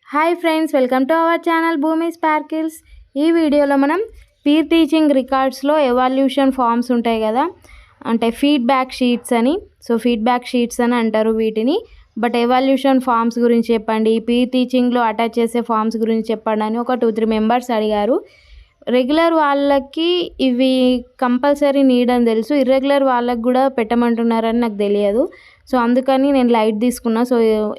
Hi friends, welcome to our channel భూమి sparkles. ఈ వీడియోలో మనం పీర్ టీచింగ్ రికార్డ్స్లో ఎవాల్యూషన్ ఫామ్స్ ఉంటాయి కదా, అంటే ఫీడ్బ్యాక్ షీట్స్ అని. సో ఫీడ్బ్యాక్ షీట్స్ అని అంటారు వీటిని. బట్ ఎవాల్యూషన్ ఫామ్స్ గురించి చెప్పండి, పీర్ టీచింగ్లో అటాచ్ చేసే ఫామ్స్ గురించి చెప్పండి అని ఒక 2-3 మెంబర్స్ అడిగారు. రెగ్యులర్ వాళ్ళకి ఇవి కంపల్సరీ నీడ్ అని తెలుసు, ఇర్రెగ్యులర్ వాళ్ళకి కూడా పెట్టమంటున్నారని నాకు తెలియదు. సో అందుకని నేను లైట్ తీసుకున్నా. సో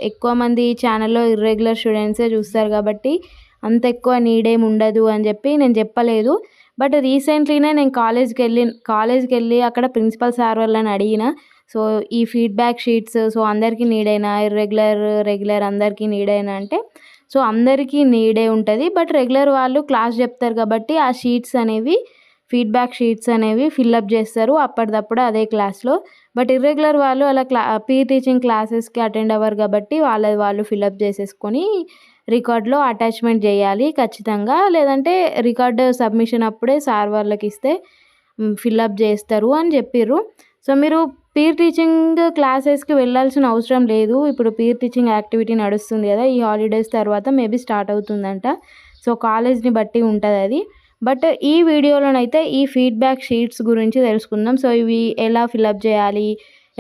ఎక్కువ మంది ఛానల్లో ఇర్రెగ్యులర్ స్టూడెంట్సే చూస్తారు కాబట్టి అంత ఎక్కువ నీడ్ ఏమి ఉండదు అని చెప్పి నేను చెప్పలేదు. బట్ రీసెంట్లీనే నేను కాలేజ్కి వెళ్ళి అక్కడ ప్రిన్సిపల్ సార్ వాళ్ళని అడిగిన. సో ఈ ఫీడ్బ్యాక్ షీట్స్ సో అందరికీ నీడ్ అయినా, రెగ్యులర్ అందరికీ నీడ్ అయినా అంటే సో అందరికీ నీడే ఉంటుంది. బట్ రెగ్యులర్ వాళ్ళు క్లాస్ చెప్తారు కాబట్టి ఆ షీట్స్ అనేవి, ఫీడ్బ్యాక్ షీట్స్ అనేవి ఫిల్అప్ చేస్తారు అప్పటిదప్పుడు అదే క్లాస్లో. బట్ ఇర్రెగ్యులర్ వాళ్ళు అలా పీర్ టీచింగ్ క్లాసెస్కి అటెండ్ అవ్వరు కాబట్టి వాళ్ళు ఫిల్అప్ చేసేసుకొని రికార్డ్లో అటాచ్మెంట్ చేయాలి ఖచ్చితంగా. లేదంటే రికార్డ్ సబ్మిషన్ అప్పుడే సార్ వాళ్ళకి ఇస్తే ఫిల్అప్ చేస్తారు అని చెప్పిర్రు. సో మీరు పీర్ టీచింగ్ క్లాసెస్కి వెళ్ళాల్సిన అవసరం లేదు. ఇప్పుడు పీర్ టీచింగ్ యాక్టివిటీ నడుస్తుంది కదా, ఈ హాలిడేస్ తర్వాత మేబీ స్టార్ట్ అవుతుందంట. సో కాలేజ్ని బట్టి ఉంటుంది అది. బట్ ఈ వీడియోలోనైతే ఈ ఫీడ్బ్యాక్ షీట్స్ గురించి తెలుసుకుందాం. సో ఇవి ఎలా ఫిల్అప్ చేయాలి,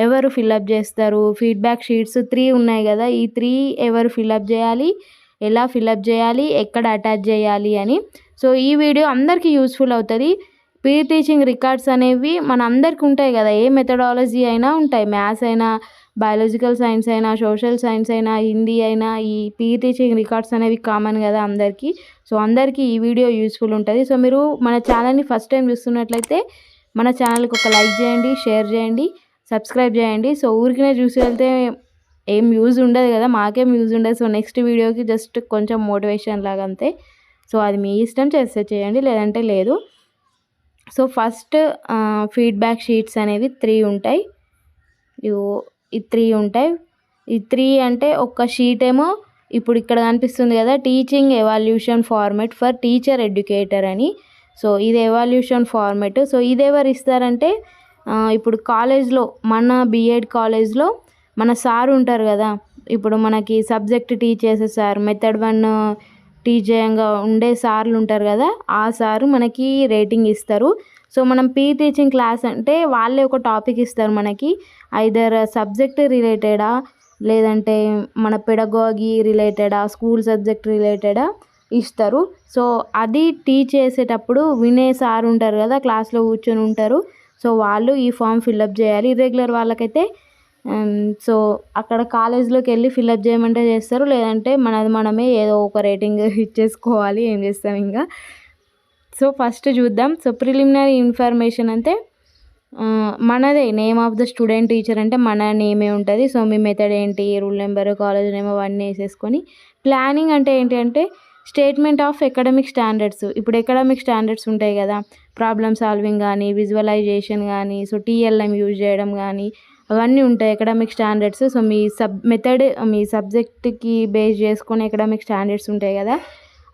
ఎవరు ఫిల్అప్ చేస్తారు, ఫీడ్బ్యాక్ షీట్స్ 3 ఉన్నాయి కదా, ఈ 3 ఎవరు ఫిల్అప్ చేయాలి, ఎలా ఫిల్అప్ చేయాలి, ఎక్కడ అటాచ్ చేయాలి అని. సో ఈ వీడియో అందరికీ యూస్ఫుల్ అవుతుంది. పీర్ టీచింగ్ రికార్డ్స్ అనేవి మన అందరికి ఉంటాయి కదా, ఏ మెథడాలజీ అయినా ఉంటాయి, మ్యాథ్స్ అయినా, బయాలజికల్ సైన్స్ అయినా, సోషల్ సైన్స్ అయినా, హిందీ అయినా, ఈ పీర్ టీచింగ్ రికార్డ్స్ అనేవి కామన్ కదా అందరికీ. సో అందరికీ ఈ వీడియో యూస్ఫుల్ ఉంటుంది. సో మీరు మన ఛానల్ని ఫస్ట్ టైం చూస్తున్నట్లయితే మన ఛానల్కి ఒక లైక్ చేయండి, షేర్ చేయండి, సబ్స్క్రైబ్ చేయండి. సో ఊరికినే చూసి వెళ్తే ఏం యూజ్ ఉండదు కదా, మాకేం యూజ్ ఉండదు. సో నెక్స్ట్ వీడియోకి జస్ట్ కొంచెం మోటివేషన్ లాగా అంతే. సో అది మీ ఇష్టం, చేస్తే చేయండి లేదంటే లేదు. సో ఫస్ట్ ఫీడ్బ్యాక్ షీట్స్ అనేవి 3 ఉంటాయి. ఈ 3 ఉంటాయి. ఈ 3 అంటే ఒక షీట్ ఏమో ఇప్పుడు ఇక్కడ కనిపిస్తుంది కదా, teaching evaluation format for teacher educator అని. సో ఇది ఎవాల్యూషన్ ఫార్మెట్. సో ఇది ఎవరు ఇస్తారంటే ఇప్పుడు కాలేజ్లో, మన బీఎడ్ కాలేజ్లో మన సార్ ఉంటారు కదా, ఇప్పుడు మనకి సబ్జెక్ట్ టీచ్ చేసే సార్, మెథడ్ 1 టీచ్ చేయంగా ఉండే సార్లు ఉంటారు కదా, ఆ సారు మనకి రేటింగ్ ఇస్తారు. సో మనం పీర్ టీచింగ్ క్లాస్ అంటే వాళ్ళే ఒక టాపిక్ ఇస్తారు మనకి, ఐదర్ సబ్జెక్ట్ రిలేటెడా లేదంటే మన పెడగాగి రిలేటెడా, స్కూల్ సబ్జెక్ట్ రిలేటెడా ఇస్తారు. సో అది టీచ్ చేసేటప్పుడు వినే సార్ ఉంటారు కదా, క్లాస్లో కూర్చొని ఉంటారు. సో వాళ్ళు ఈ ఫామ్ ఫిల్అప్ చేయాలి. ఇర్రెగ్యులర్ వాళ్ళకైతే సో అక్కడ కాలేజ్లోకి వెళ్ళి ఫిల్అప్ చేయమంటే చేస్తారు, లేదంటే మనమే ఏదో ఒక రేటింగ్ ఇచ్చేసుకోవాలి, ఏం చేస్తాం ఇంకా. సో ఫస్ట్ చూద్దాం. సో ప్రిలిమినరీ ఇన్ఫర్మేషన్ అంటే మనదే, name of the student teacher అంటే మన నేమే ఉంటుంది. సో మీ మెథడ్ ఏంటి, రూల్ నెంబర్, కాలేజ్ నేమ్ అవన్నీ వేసేసుకొని. ప్లానింగ్ అంటే ఏంటి అంటే స్టేట్మెంట్ ఆఫ్ ఎకడమిక్ స్టాండర్డ్స్. ఇప్పుడు ఎకడమిక్ స్టాండర్డ్స్ ఉంటాయి కదా, ప్రాబ్లమ్ సాల్వింగ్ కానీ, విజువలైజేషన్ కానీ, సో టీఎల్ఎం యూజ్ చేయడం కానీ, అవన్నీ ఉంటాయి ఎకడమిక్ స్టాండర్డ్స్. సో మీ మెథడ్ మీ సబ్జెక్ట్కి బేస్ చేసుకొని ఎకడమిక్ స్టాండర్డ్స్ ఉంటాయి కదా,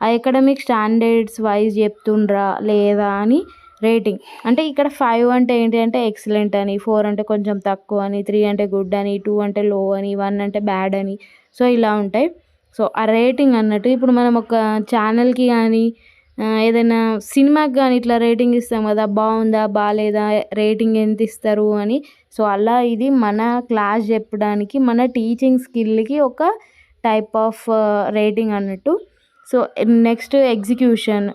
ఆ ఎకడమిక్ స్టాండర్డ్స్ వైజ్ చెప్తుండ్రా లేదా అని రేటింగ్. అంటే ఇక్కడ 5 అంటే ఏంటి అంటే ఎక్సలెంట్ అని, 4 అంటే కొంచెం తక్కువ అని, 3 అంటే గుడ్ అని, 2 అంటే లో అని, 1 అంటే బ్యాడ్ అని. సో ఇలా ఉంటాయి. సో ఆ రేటింగ్ అన్నట్టు ఇప్పుడు మనం ఒక ఛానల్కి కానీ ఏదైనా సినిమాకి కానీ ఇట్లా రేటింగ్ ఇస్తాం కదా, బాగుందా బాగాలేదా, రేటింగ్ ఎంత ఇస్తారు అని. సో అలా ఇది మన క్లాస్ చెప్పడానికి, మన టీచింగ్ స్కిల్కి ఒక టైప్ ఆఫ్ రేటింగ్ అన్నట్టు. So next execution.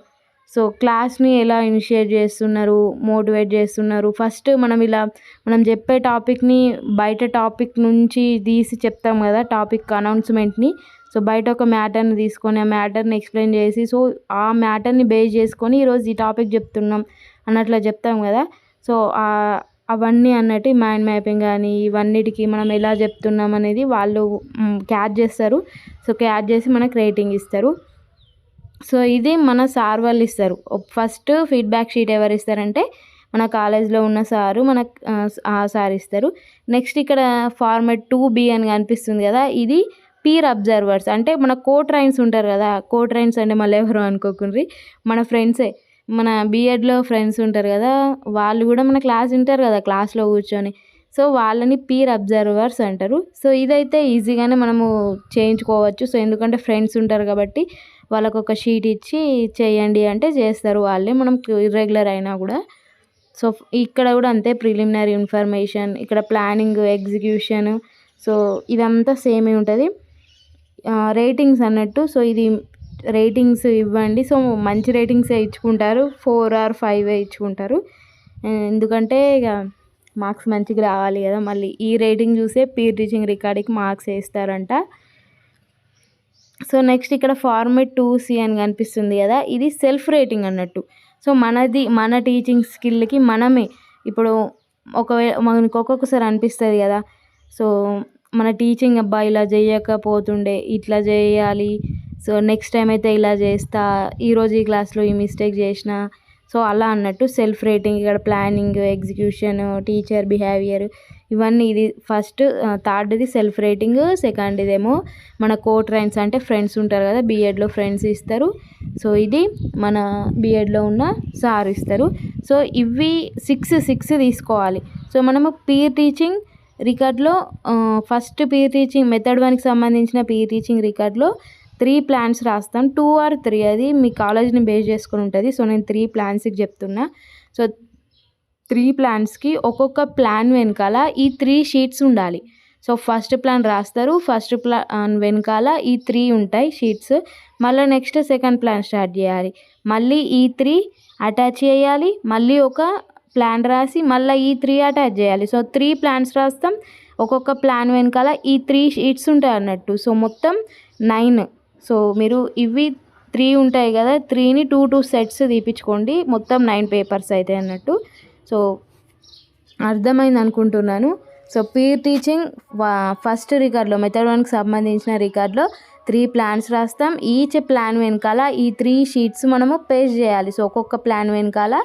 సో క్లాస్ని ఎలా ఇనిషియేట్ చేస్తున్నారు, మోటివేట్ చేస్తున్నారు. ఫస్ట్ మనం చెప్పే టాపిక్ని బయట టాపిక్ నుంచి తీసి చెప్తాం కదా, టాపిక్ అనౌన్స్మెంట్ని. సో బయట ఒక మ్యాటర్ని తీసుకొని ఆ మ్యాటర్ని ఎక్స్ప్లెయిన్ చేసి, సో ఆ మ్యాటర్ని బేస్ చేసుకొని ఈరోజు ఈ టాపిక్ చెప్తున్నాం అన్నట్లా చెప్తాం కదా. సో అవన్నీ అన్నట్టు మైండ్ మ్యాపింగ్ కానీ ఇవన్నిటికి మనం ఎలా చెప్తున్నాం అనేది వాళ్ళు క్యాచ్ చేస్తారు. సో క్యాచ్ చేసి మనకు రేటింగ్ ఇస్తారు. సో ఇది మన సార్ వాళ్ళు ఇస్తారు. ఫస్ట్ ఫీడ్బ్యాక్ షీట్ ఎవరు ఇస్తారంటే మన కాలేజ్లో ఉన్న సారు, ఆ సార్ ఇస్తారు. నెక్స్ట్ ఇక్కడ ఫార్మెట్ 2B అని కనిపిస్తుంది కదా, ఇది పీర్ అబ్జర్వర్స్. అంటే మన కోట్రైన్స్ ఉంటారు కదా, కోట్రైన్స్ అంటే మళ్ళీ ఎవరు అనుకోకుండ్రి, మన ఫ్రెండ్సే, మన బీఎడ్లో ఫ్రెండ్స్ ఉంటారు కదా, వాళ్ళు కూడా మన క్లాస్ వింటారు కదా క్లాస్లో కూర్చొని. సో వాళ్ళని పీర్ అబ్జర్వర్స్ అంటారు. సో ఇదైతే ఈజీగానే మనము చేయించుకోవచ్చు. సో ఎందుకంటే ఫ్రెండ్స్ ఉంటారు కాబట్టి వాళ్ళకొక షీట్ ఇచ్చి చేయండి అంటే చేస్తారు వాళ్ళే, మనకు ఇర్రెగ్యులర్ అయినా కూడా. సో ఇక్కడ కూడా అంతే, ప్రిలిమినరీ ఇన్ఫర్మేషన్, ఇక్కడ ప్లానింగ్, ఎగ్జిక్యూషన్, సో ఇదంతా సేమే ఉంటుంది. రేటింగ్స్ అన్నట్టు, సో ఇది రేటింగ్స్ ఇవ్వండి. సో మంచి రేటింగ్సే ఇచ్చుకుంటారు, 4 or 5 ఇచ్చుకుంటారు. ఎందుకంటే ఇక మార్క్స్ మంచిగా రావాలి కదా, మళ్ళీ ఈ రేటింగ్ చూసే పీర్ టీచింగ్ రికార్డ్కి మార్క్స్ వేస్తారంట. సో నెక్స్ట్ ఇక్కడ ఫార్మేట్ 2C అని కనిపిస్తుంది కదా, ఇది సెల్ఫ్ రేటింగ్ అన్నట్టు. సో మన టీచింగ్ స్కిల్కి మనమే ఇప్పుడు మనకు ఒక్కొక్కసారి అనిపిస్తుంది కదా, సో మన టీచింగ్ అబ్బా ఇలా చేయకపోతుండే, ఇట్లా చేయాలి, సో నెక్స్ట్ టైం అయితే ఇలా చేస్తా, ఈరోజు ఈ క్లాస్లో ఈ మిస్టేక్ చేసిన, సో అలా అన్నట్టు సెల్ఫ్ రేటింగ్. ఇక్కడ ప్లానింగ్, ఎగ్జిక్యూషన్, టీచర్ బిహేవియర్, ఇవన్నీ. ఇది ఫస్ట్, థర్డ్ది సెల్ఫ్ రేటింగ్, సెకండ్ ఇదేమో మన కోట్రైన్స్ అంటే ఫ్రెండ్స్ ఉంటారు కదా, బీఎడ్లో ఫ్రెండ్స్ ఇస్తారు. సో ఇది మన బీఎడ్లో ఉన్న సార్ ఇస్తారు. సో ఇవి 6 తీసుకోవాలి. సో మనము పీర్ టీచింగ్ రికార్డ్లో ఫస్ట్ పీర్ టీచింగ్ మెథడ్ 1కి సంబంధించిన పీర్ టీచింగ్ రికార్డ్లో 3 ప్లాన్స్ రాస్తాం, 2 or 3, అది మీ కాలేజ్ని బేస్ చేసుకొని ఉంటుంది. సో నేను 3 ప్లాన్స్కి చెప్తున్నా. సో 3 ప్లాన్స్కి ఒక్కొక్క ప్లాన్ వెనకాల ఈ 3 షీట్స్ ఉండాలి. సో ఫస్ట్ ప్లాన్ రాస్తారు, ఫస్ట్ ప్లాన్ వెనకాల ఈ 3 ఉంటాయి షీట్స్. మళ్ళీ నెక్స్ట్ సెకండ్ ప్లాన్ స్టార్ట్ చేయాలి, మళ్ళీ ఈ 3 అటాచ్ చేయాలి, మళ్ళీ ఒక ప్లాన్ రాసి మళ్ళీ ఈ 3 అటాచ్ చేయాలి. సో 3 ప్లాన్స్ రాస్తాం, ఒక్కొక్క ప్లాన్ వెనకాల ఈ 3 షీట్స్ ఉంటాయి అన్నట్టు. సో మొత్తం 9. సో మీరు ఇవి 3 ఉంటాయి కదా, 3ని 2 సెట్స్ తీపించుకోండి, మొత్తం 9 పేపర్స్ అవుతాయి అన్నట్టు. సో అర్థమైంది అనుకుంటున్నాను. సో పీర్ టీచింగ్ ఫస్ట్ రికార్డ్లో మెథడ్ 1కి సంబంధించిన రికార్డ్లో 3 ప్లాన్స్ రాస్తాం, ఈచ్ ప్లాన్ వెనకాల ఈ 3 షీట్స్ మనము పేస్ట్ చేయాలి. సో ఒక్కొక్క ప్లాన్ వెనకాల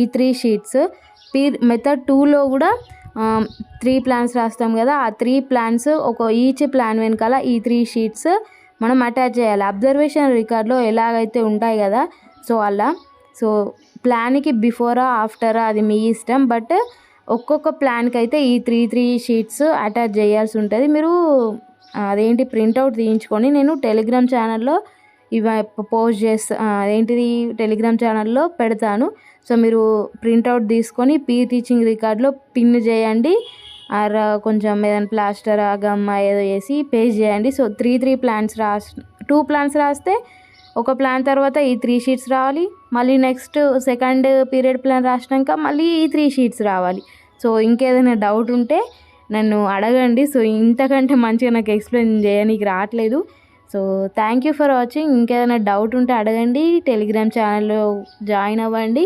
ఈ 3 షీట్స్. మెథడ్ 2లో కూడా 3 ప్లాన్స్ రాస్తాం కదా, ఆ 3 ప్లాన్స్ ఈచ్ ప్లాన్ వెనకాల ఈ 3 షీట్స్ మనం అటాచ్ చేయాలి. అబ్జర్వేషన్ రికార్డ్లో ఎలాగైతే ఉంటాయి కదా, సో అలా. సో ప్లాన్కి బిఫోరా ఆఫ్టరా అది మీ ఇష్టం, బట్ ఒక్కొక్క ప్లాన్కి అయితే ఈ 3 షీట్స్ అటాచ్ చేయాల్సి ఉంటుంది. మీరు అదేంటి ప్రింట్అవుట్ తీయించుకొని నేను టెలిగ్రామ్ ఛానల్లో ఇవి పోస్ట్ చేస్తా, అదేంటిది టెలిగ్రామ్ ఛానల్లో పెడతాను. సో మీరు ప్రింట్అవుట్ తీసుకొని పీర్ టీచింగ్ రికార్డ్లో పిన్ చేయండి, ఆర్ కొంచెం ఏదైనా ప్లాస్టర్ గమ్ ఏదో వేసి పేస్ట్ చేయండి. సో 3 ప్లాన్స్ 2 ప్లాన్స్ రాస్తే ఒక ప్లాన్ తర్వాత ఈ 3 షీట్స్ రావాలి, మళ్ళీ నెక్స్ట్ సెకండ్ పీరియడ్ ప్లాన్ రాసినాక మళ్ళీ ఈ 3 షీట్స్ రావాలి. సో ఇంకేదైనా డౌట్ ఉంటే నన్ను అడగండి. సో ఇంతకంటే మంచిగా నాకు ఎక్స్ప్లెయిన్ చేయడానికి రావట్లేదు. So thank you for watching. ఇంకేదైనా డౌట్ ఉంటే అడగండి, టెలిగ్రామ్ ఛానల్లో జాయిన్ అవ్వండి.